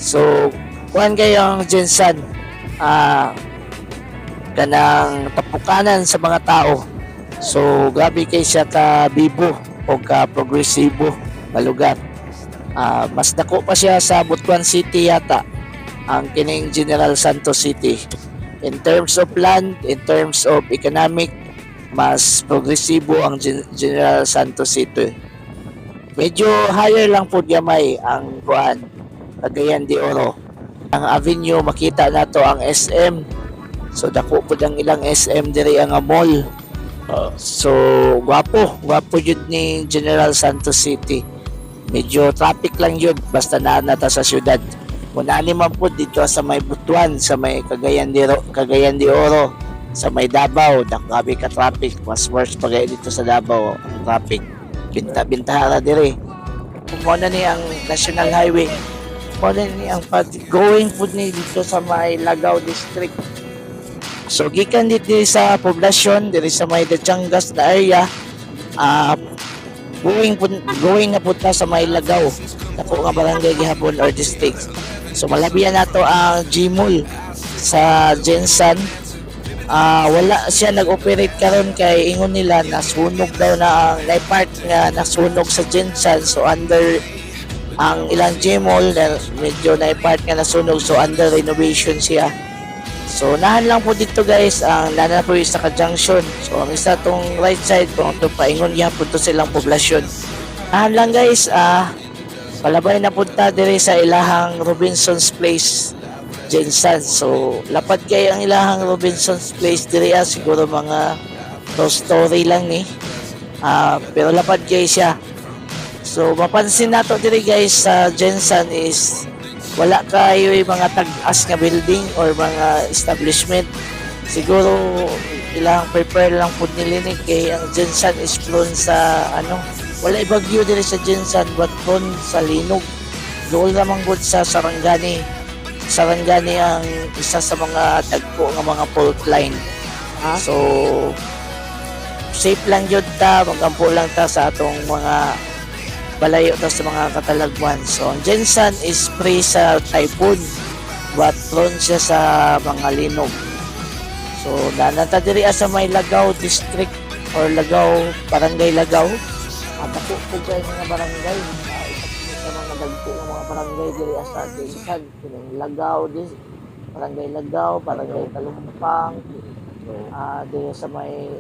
So kuan kayo ang Jensan, kanang tapukanan sa mga tao. So grabe kay siya ka bibo o ka progresibo nga lugar. Mas dako pa siya sa Butuan City yata ang kining General Santos City. In terms of land, in terms of economic, mas progresibo ang General Santos City. Medyo higher lang po gamay ang kuan, Cagayan de Oro. Ang avenue makita nato ang SM. So dako po ang ilang SM diri ang mall. So gwapo jud ni General Santos City. Medyo traffic lang yun basta nata sa syudad. Muna ni man po dito sa may Butuan, sa may Cagayan de Oro, sa may Davao, dakabi ka traffic. Mas worse pa gaya dito sa Davao ang traffic. Binta-bintara dire. Kumuna ni ang National Highway. Kumuna ni ang going po ni dito sa may Lagaw District. So gikan dito sa poblasyon, diri sa may Dachangas na area, going na punta sa may Lagaw, dako nga barangay gihapon or district. So malabihan nato ang Gmall sa Jensan. Wala siya nag-operate karon kay ingon nila nasunog daw na ang part nga nasunog sa Jensan. So under ang ilang Gmall medyo na part nga nasunog, so under renovation siya. So nahan lang po dito guys ang nana po sa Junction. So ang isa tong right side kung ito paingon gyapon to silang poblasyon. Nahan lang guys, palabay na punta dire sa ilahang Robinson's Place Jensan. So lapad kay ang ilahang Robinson's Place dire, siguro mga 2 story lang ni. Pero lapad kay siya. So mapansin nato dire guys sa Jensan is wala kayo yung mga tag-as nga building or mga establishment. Siguro ilang prepare lang po nilinig kay ang Jensan is prone sa wala ibagyo din sa Jensan but prone sa linog. Doon lamang good sa Sarangani ang isa sa mga tagpo ng mga fault line. So safe lang yun ta, magampo lang ta sa atong mga balayo ta sa mga katalagwan. So ang Jensan is free sa typhoon but prone siya sa mga linog. So nanata diri sa may Lagaw District or Barangay Lagaw. Dako po kayo mga barangay. Sa mga dagko ng mga barangay diri sa Jensan. Barangay Lagaw, Barangay Talumpang, diri sa may